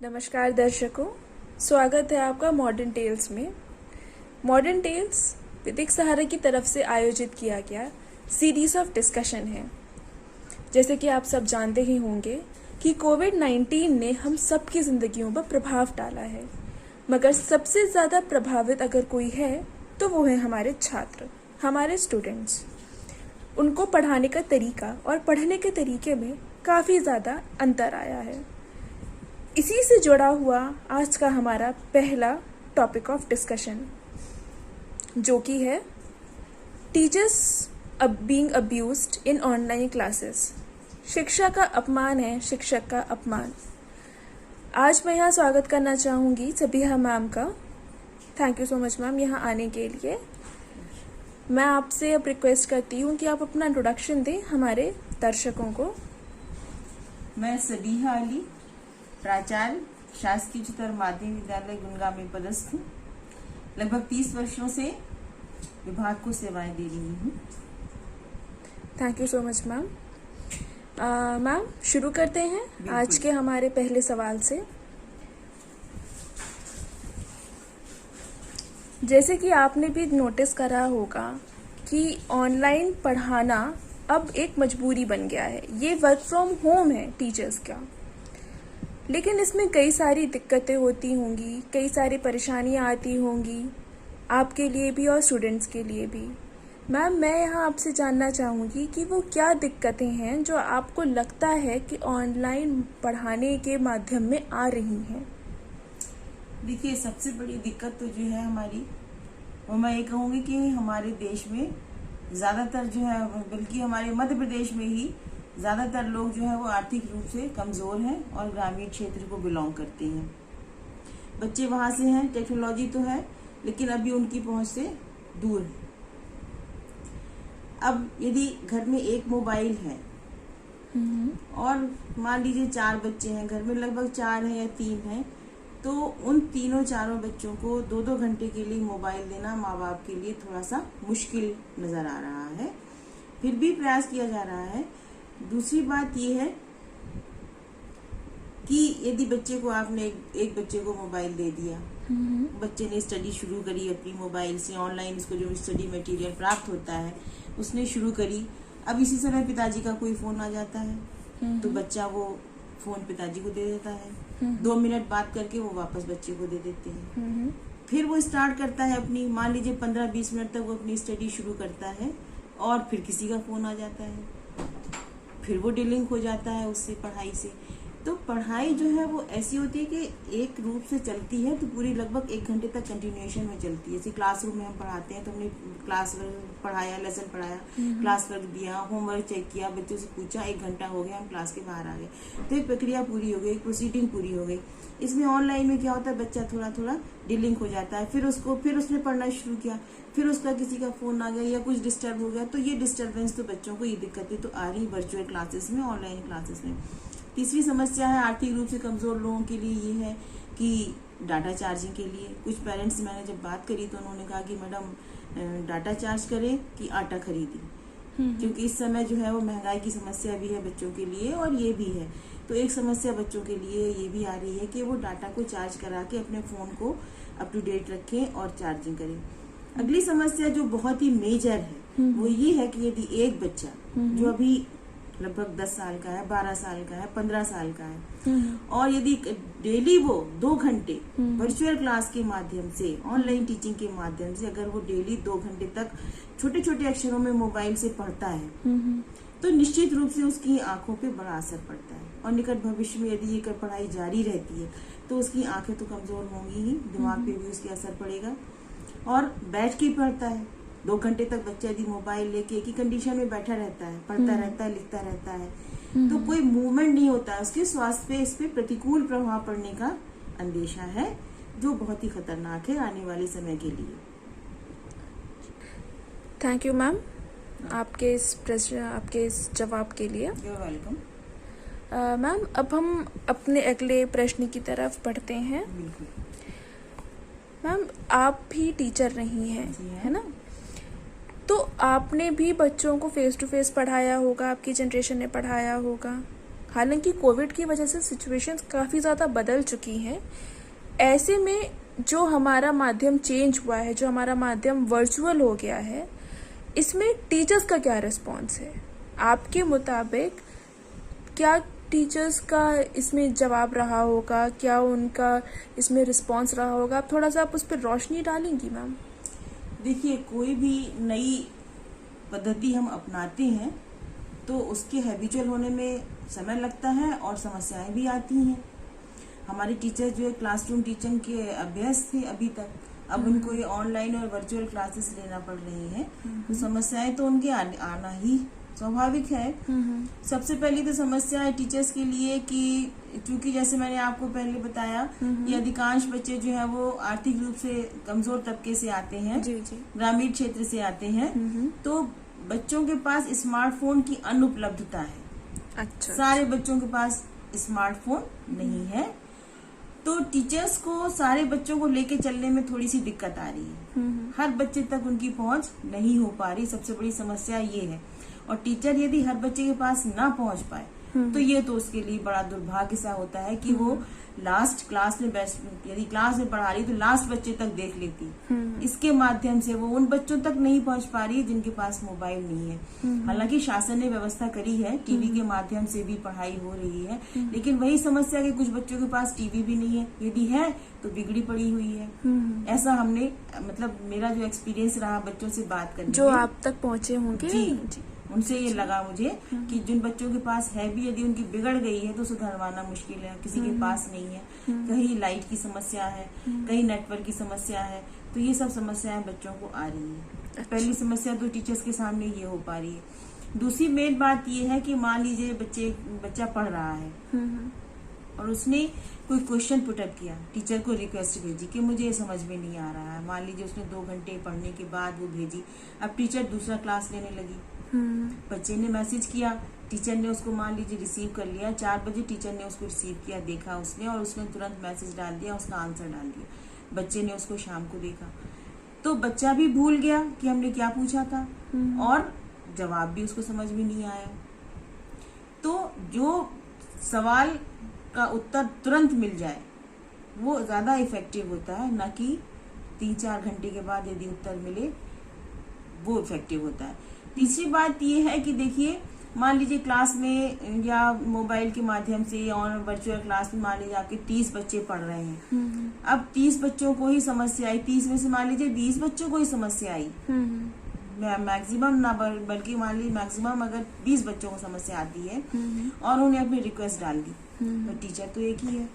नमस्कार दर्शकों, स्वागत है आपका मॉडर्न टेल्स में। मॉडर्न टेल्स विदिक सहारा की तरफ से आयोजित किया गया सीरीज ऑफ डिस्कशन है। जैसे कि आप सब जानते ही होंगे कि कोविड-19 ने हम सबकी ज़िंदगियों पर प्रभाव डाला है, मगर सबसे ज़्यादा प्रभावित अगर कोई है तो वो है हमारे छात्र, हमारे स्टूडेंट्स। उनको पढ़ाने का तरीका और पढ़ने के तरीके में काफ़ी ज़्यादा अंतर आया है। इसी से जुड़ा हुआ आज का हमारा पहला टॉपिक ऑफ डिस्कशन, जो कि है टीचर्स बीइंग अब्यूज्ड इन ऑनलाइन क्लासेस। शिक्षा का अपमान है, शिक्षक का अपमान। आज मैं यहाँ स्वागत करना चाहूँगी सबिहा मैम का। Thank you so much ma'am यहाँ आने के लिए। मैं आपसे अब रिक्वेस्ट करती हूँ कि आप अपना इंट्रोडक्शन दें हमारे दर्शकों को। मैं सबिहा अली, प्राचार्य, शासकीय उच्चतर माध्यमिक विद्यालय गुनगांव में पदस्थ हूँ। लगभग 30 वर्षों से विभाग को सेवाएं दे रही हूँ। Thank you so much ma'am. Ma'am शुरू करते हैं आज के हमारे पहले सवाल से। जैसे कि आपने भी नोटिस करा होगा कि ऑनलाइन पढ़ाना अब एक मजबूरी बन गया है। ये वर्क फ्रॉम होम है टीचर्स का, लेकिन इसमें कई सारी दिक्कतें होती होंगी, कई सारी परेशानियां आती होंगी आपके लिए भी और स्टूडेंट्स के लिए भी। मैम मैं यहाँ आपसे जानना चाहूँगी कि वो क्या दिक्कतें हैं जो आपको लगता है कि ऑनलाइन पढ़ाने के माध्यम में आ रही हैं। देखिए, सबसे बड़ी दिक्कत तो जो है हमारी, वो मैं ये कहूँगी कि हमारे देश में ज़्यादातर जो है, बल्कि हमारे मध्य प्रदेश में ही ज़्यादातर लोग जो है वो आर्थिक रूप से कमज़ोर हैं और ग्रामीण क्षेत्र को बिलोंग करते हैं। बच्चे वहाँ से हैं, टेक्नोलॉजी तो है लेकिन अभी उनकी पहुँच से दूर है। अब यदि घर में एक मोबाइल है और मान लीजिए 4 बच्चे हैं, घर में लगभग 4 हैं या 3 हैं, तो उन चारों बच्चों को 2-2 घंटे के लिए मोबाइल देना माँ बाप के लिए थोड़ा सा मुश्किल नज़र आ रहा है। फिर भी प्रयास किया जा रहा है। दूसरी बात ये है कि यदि बच्चे को आपने एक बच्चे को मोबाइल दे दिया, बच्चे ने स्टडी शुरू करी अपनी मोबाइल से, ऑनलाइन उसको जो स्टडी मटेरियल प्राप्त होता है उसने शुरू करी। अब इसी समय पिताजी का कोई फोन आ जाता है तो बच्चा वो फोन पिताजी को दे देता है। 2 मिनट बात करके वो वापस बच्चे को दे देते हैं। फिर वो स्टार्ट करता है अपनी, मान लीजिए 15-20 मिनट तक वो अपनी स्टडी शुरू करता है और फिर किसी का फोन आ जाता है, फिर वो डिलिंक हो जाता है उससे, पढ़ाई से। तो पढ़ाई जो है वो ऐसी होती है कि एक रूप से चलती है तो पूरी लगभग 1 घंटे तक कंटिन्यूएशन में चलती है। जैसे क्लासरूम में हम पढ़ाते हैं तो हमने क्लास पढ़ाया, लेसन पढ़ाया, क्लास वर्क दिया, होमवर्क चेक किया, बच्चों से पूछा, 1 घंटा हो गया, हम क्लास के बाहर आ गए, तो एक प्रक्रिया पूरी हो गई, एक प्रोसीडिंग पूरी हो गई। इसमें ऑनलाइन में क्या होता है, बच्चा थोड़ा थोड़ा डिलिंक हो जाता है, फिर उसने पढ़ना शुरू किया, फिर उसका किसी का फोन आ गया या कुछ डिस्टर्ब हो गया, तो ये डिस्टर्बेंस तो बच्चों को ये दिक्कतें तो आ रही वर्चुअल क्लासेस में, ऑनलाइन क्लासेस में। तीसरी समस्या है आर्थिक रूप से कमजोर लोगों के लिए ये है कि डाटा चार्जिंग के लिए कुछ पेरेंट्स से मैंने जब बात करी तो उन्होंने कहा कि मैडम डाटा चार्ज करें कि आटा खरीदें, क्योंकि इस समय जो है वो महंगाई की समस्या भी है बच्चों के लिए और ये भी है। तो एक समस्या बच्चों के लिए ये भी आ रही है कि वो डाटा को चार्ज करा के अपने फ़ोन को अप टू डेट रखें और चार्जिंग करें। अगली समस्या जो बहुत ही मेजर है वो ये है कि यदि एक बच्चा जो अभी लगभग 10 साल का है, 12 साल का है, 15 साल का है, और यदि डेली वो 2 घंटे वर्चुअल क्लास के माध्यम से, ऑनलाइन टीचिंग के माध्यम से अगर वो डेली 2 घंटे तक छोटे छोटे अक्षरों में मोबाइल से पढ़ता है तो निश्चित रूप से उसकी आंखों पे बड़ा असर पड़ता है और निकट भविष्य में यदि ये पढ़ाई जारी रहती है तो उसकी आंखें तो कमजोर होंगी ही, दिमाग पे भी उसके असर पड़ेगा। और बैठ के पढ़ता है 2 घंटे तक बच्चा यदि मोबाइल लेके एक ही कंडीशन में बैठा रहता है, पढ़ता रहता है, लिखता रहता है, तो कोई मूवमेंट नहीं होता है, उसके स्वास्थ्य पे इस पे प्रतिकूल प्रभाव पड़ने का अंदेशा है, जो बहुत ही खतरनाक है आने वाले समय के लिए। थैंक यू मैम आपके इस जवाब के लिए। You're welcome। मैम अब हम अपने अगले प्रश्न की तरफ बढ़ते हैं। बिल्कुल। मैम आप भी टीचर रही हैं, है ना? तो आपने भी बच्चों को फेस टू फेस पढ़ाया होगा, आपकी जनरेशन ने पढ़ाया होगा, हालांकि कोविड की वजह से सिचुएशंस काफ़ी ज़्यादा बदल चुकी हैं। ऐसे में जो हमारा माध्यम चेंज हुआ है, जो हमारा माध्यम वर्चुअल हो गया है, इसमें टीचर्स का क्या रिस्पॉन्स है? आपके मुताबिक क्या टीचर्स का इसमें जवाब रहा होगा, क्या उनका इसमें रिस्पॉन्स रहा होगा? आप थोड़ा सा उस पर रोशनी डालेंगी मैम? देखिए, कोई भी नई पद्धति हम अपनाते हैं तो उसके हैबिचुअल होने में समय लगता है और समस्याएं भी आती हैं। हमारे टीचर जो है क्लासरूम टीचिंग के अभ्यस्त थे अभी तक, अब उनको ये ऑनलाइन और वर्चुअल क्लासेस लेना पड़ रही हैं, तो समस्याएं तो उनके आना ही स्वाभाविक है। सबसे पहली तो समस्या है टीचर्स के लिए कि चूंकि जैसे मैंने आपको पहले बताया, ये अधिकांश बच्चे जो है वो आर्थिक रूप से कमजोर तबके से आते हैं, ग्रामीण क्षेत्र से आते हैं, तो बच्चों के पास स्मार्टफोन की अनुपलब्धता है। अच्छा। सारे बच्चों के पास स्मार्टफोन नहीं है, तो टीचर्स को सारे बच्चों को लेके चलने में थोड़ी सी दिक्कत आ रही है। हर बच्चे तक उनकी पहुंच नहीं हो पा रही, सबसे बड़ी समस्या ये है। और टीचर यदि हर बच्चे के पास ना पहुंच पाए तो ये तो उसके लिए बड़ा दुर्भाग्य सा होता है कि वो लास्ट क्लास में यदि क्लास में पढ़ा रही तो लास्ट बच्चे तक देख लेती, इसके माध्यम से वो उन बच्चों तक नहीं पहुंच पा रही है जिनके पास मोबाइल नहीं है। हालांकि शासन ने व्यवस्था करी है, टीवी के माध्यम से भी पढ़ाई हो रही है, लेकिन वही समस्या कि कुछ बच्चों के पास टीवी भी नहीं है, यदि है तो बिगड़ी पड़ी हुई है। ऐसा हमने, मतलब मेरा जो एक्सपीरियंस रहा बच्चों से बात करने जो आप तक पहुंचे होंगे, जी, उनसे ये लगा मुझे कि जिन बच्चों के पास है भी, यदि उनकी बिगड़ गई है तो सुधरवाना मुश्किल है, किसी के पास नहीं है, कहीं लाइट की समस्या है, कहीं नेटवर्क की समस्या है, तो ये सब समस्याएं बच्चों को आ रही है। पहली समस्या तो टीचर्स के सामने ये हो पा रही है। दूसरी मेन बात ये है कि मान लीजिए बच्चा पढ़ रहा है और उसने कोई क्वेश्चन पुटअप किया, टीचर को रिक्वेस्ट भेजी कि मुझे ये समझ में नहीं आ रहा है। मान लीजिए उसने 2 घंटे पढ़ने के बाद वो भेजी, अब टीचर दूसरा क्लास लेने लगी, बच्चे ने मैसेज किया, टीचर ने उसको मान लीजिए रिसीव कर लिया, 4 बजे टीचर ने उसको रिसीव किया, देखा उसने, और उसने तुरंत मैसेज डाल दिया, उसका आंसर डाल दिया। बच्चे ने उसको शाम को देखा तो बच्चा भी भूल गया कि हमने क्या पूछा था और जवाब भी उसको समझ में नहीं आया। तो जो सवाल का उत्तर तुरंत मिल जाए वो ज्यादा इफेक्टिव होता है, ना कि 3-4 घंटे के बाद यदि उत्तर मिले वो इफेक्टिव होता है। तीसरी बात ये है कि देखिए, मान लीजिए क्लास में या मोबाइल के माध्यम से या वर्चुअल क्लास में मान लीजिए आपके 30 बच्चे पढ़ रहे हैं, अब 30 बच्चों को ही समस्या आई, 30 में से मान लीजिए 20 बच्चों को ही समस्या आई, मैक्सिमम ना बल्कि मान लीजिए मैक्सिमम अगर 20 बच्चों को समस्या आती है और उन्हें अपनी रिक्वेस्ट डाल दी, तो टीचर तो एक ही है।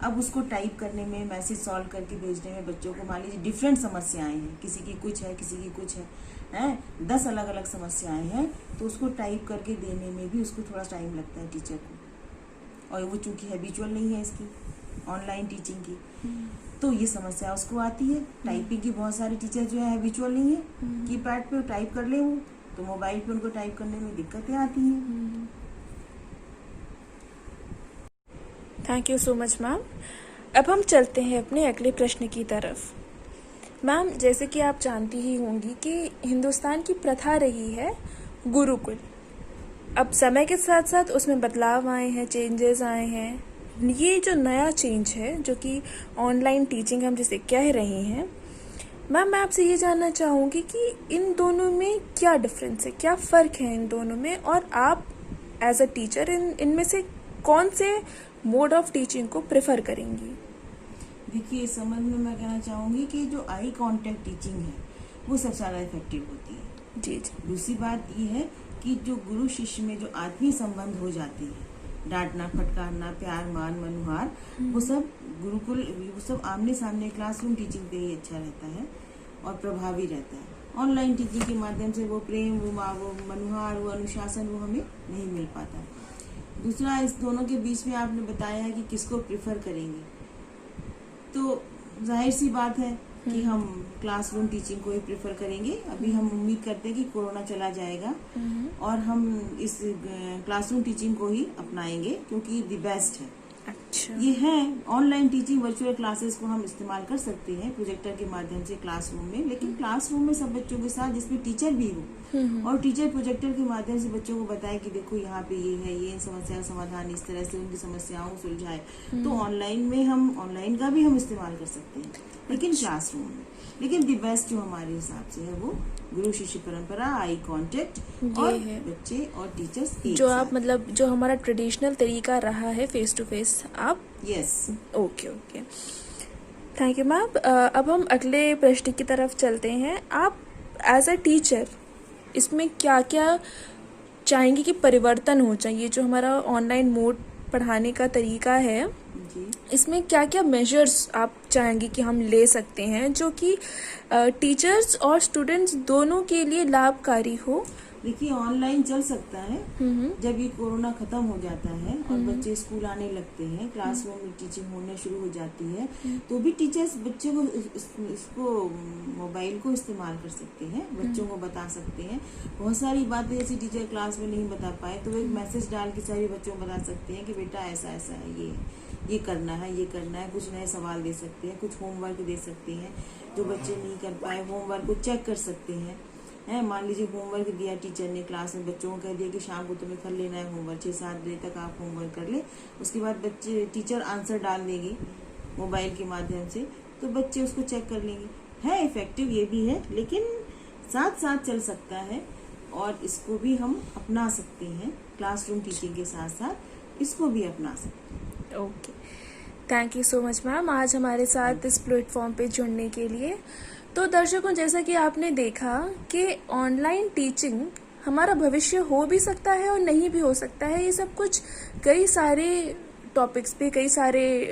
अब उसको टाइप करने में, मैसेज सॉल्व करके भेजने में बच्चों को मान लीजिए डिफरेंट समस्याएं हैं, किसी की कुछ है, किसी की कुछ है, 10 अलग अलग समस्याएं हैं, तो उसको टाइप करके देने में भी उसको थोड़ा टाइम लगता है टीचर को, और वो चूंकि हैबिचुअल नहीं है इसकी ऑनलाइन टीचिंग की, तो ये समस्या उसको आती है। टाइपिंग की बहुत सारे टीचर जो है हैबिचुअल नहीं है, कीपैड पे टाइप कर ले वो, तो मोबाइल पे उनको टाइप करने में दिक्कतें आती हैं। Thank you so much ma'am. अब हम चलते हैं अपने अगले प्रश्न की तरफ। मैम, जैसे कि आप जानती ही होंगी कि हिंदुस्तान की प्रथा रही है गुरुकुल। अब समय के साथ साथ उसमें बदलाव आए हैं, चेंजेस आए हैं। ये जो नया चेंज है, जो कि ऑनलाइन टीचिंग हम जिसे कह रहे हैं, मैम मैं आपसे ये जानना चाहूँगी कि इन दोनों में क्या डिफरेंस है, क्या फ़र्क है इन दोनों में, और आप एज अ टीचर इनमें से कौन से मोड ऑफ टीचिंग को प्रेफर करेंगी? देखिए, इस संबंध में मैं कहना चाहूंगी कि जो आई कांटेक्ट टीचिंग है वो सबसे ज़्यादा इफेक्टिव होती है। जी। दूसरी बात ये है कि जो गुरु शिष्य में जो आत्मीय संबंध हो जाते हैं, डांटना, फटकारना, प्यार, मान, मनुहार, वो सब गुरुकुल, वो सब आमने सामने क्लासरूम टीचिंग पे ही अच्छा रहता है और प्रभावी रहता है। ऑनलाइन टीचिंग के माध्यम से वो प्रेम, वो मनुहार, वो अनुशासन वो हमें नहीं मिल पाता। दूसरा, इस दोनों के बीच में आपने बताया है कि किसको प्रेफर करेंगे, तो जाहिर सी बात है कि हम क्लासरूम टीचिंग को ही प्रेफर करेंगे। अभी हम उम्मीद करते हैं कि कोरोना चला जाएगा और हम इस क्लासरूम टीचिंग को ही अपनाएंगे, क्योंकि द बेस्ट है। अच्छा। ये है ऑनलाइन टीचिंग, वर्चुअल क्लासेस को हम इस्तेमाल कर सकते हैं प्रोजेक्टर के माध्यम से क्लासरूम में, लेकिन क्लासरूम में सब बच्चों के साथ जिसमें टीचर भी हो और टीचर प्रोजेक्टर के माध्यम से बच्चों को बताए कि देखो यहाँ पे ये है, ये इन समस्या का समाधान इस तरह से, उनकी समस्याओं को सुलझाए। तो ऑनलाइन में हम ऑनलाइन का भी हम इस्तेमाल कर सकते हैं, लेकिन क्लासरूम में। लेकिन दी बेस्ट जो हमारे हिसाब से है वो गुरु शिष्य परंपरा, आई कांटेक्ट और बच्चे और टीचर्स एक जो साथ। आप मतलब जो हमारा ट्रेडिशनल तरीका रहा है फेस टू फेस, आप yes. Okay thank you ma'am. अब हम अगले प्रश्न की तरफ चलते हैं। आप एज अ टीचर इसमें क्या क्या चाहेंगे कि परिवर्तन हो चाहिए? जो हमारा ऑनलाइन मोड पढ़ाने का तरीका है जी। इसमें क्या क्या मेजर्स आप चाहेंगे कि हम ले सकते हैं जो कि टीचर्स और स्टूडेंट्स दोनों के लिए लाभकारी हो? देखिए, ऑनलाइन चल सकता है जब ये कोरोना खत्म हो जाता है और बच्चे स्कूल आने लगते हैं, क्लासरूम में टीचिंग होने शुरू हो जाती है, तो भी टीचर्स बच्चे को इसको मोबाइल को इस्तेमाल कर सकते हैं, बच्चों को बता सकते हैं। बहुत सारी बातें ऐसी टीचर क्लास में नहीं बता पाए तो एक मैसेज डाल के सारे बच्चों को बता सकते हैं कि बेटा ऐसा ऐसा है, ये करना है, ये करना है। कुछ नए सवाल दे सकते हैं, कुछ होमवर्क दे सकते हैं, जो बच्चे नहीं कर पाए होमवर्क को चेक कर सकते हैं। मान लीजिए होमवर्क दिया टीचर ने, क्लास में बच्चों को कह दिया कि शाम को तुम्हें कर लेना है होमवर्क, 6-7 बजे तक आप होमवर्क कर ले। उसके बाद बच्चे टीचर आंसर डाल देंगे मोबाइल के माध्यम से, तो बच्चे उसको चेक कर लेंगे। है इफेक्टिव ये भी है, लेकिन साथ साथ चल सकता है और इसको भी हम अपना सकते हैं। क्लासरूम टीचिंग के साथ साथ इसको भी अपना सकते हैं। Okay, thank you so much ma'am आज हमारे साथ इस प्लेटफॉर्म पे जुड़ने के लिए। तो दर्शकों, जैसा कि आपने देखा कि ऑनलाइन टीचिंग हमारा भविष्य हो भी सकता है और नहीं भी हो सकता है। ये सब कुछ कई सारे टॉपिक्स पे, कई सारे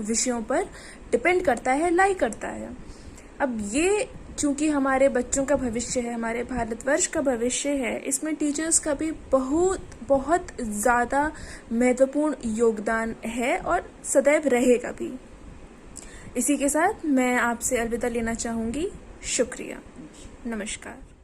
विषयों पर डिपेंड करता है, लाई करता है। अब ये चूंकि हमारे बच्चों का भविष्य है, हमारे भारतवर्ष का भविष्य है, इसमें टीचर्स का भी बहुत ज़्यादा महत्वपूर्ण योगदान है और सदैव रहेगा भी। इसी के साथ मैं आपसे अलविदा लेना चाहूँगी। शुक्रिया, नमस्कार।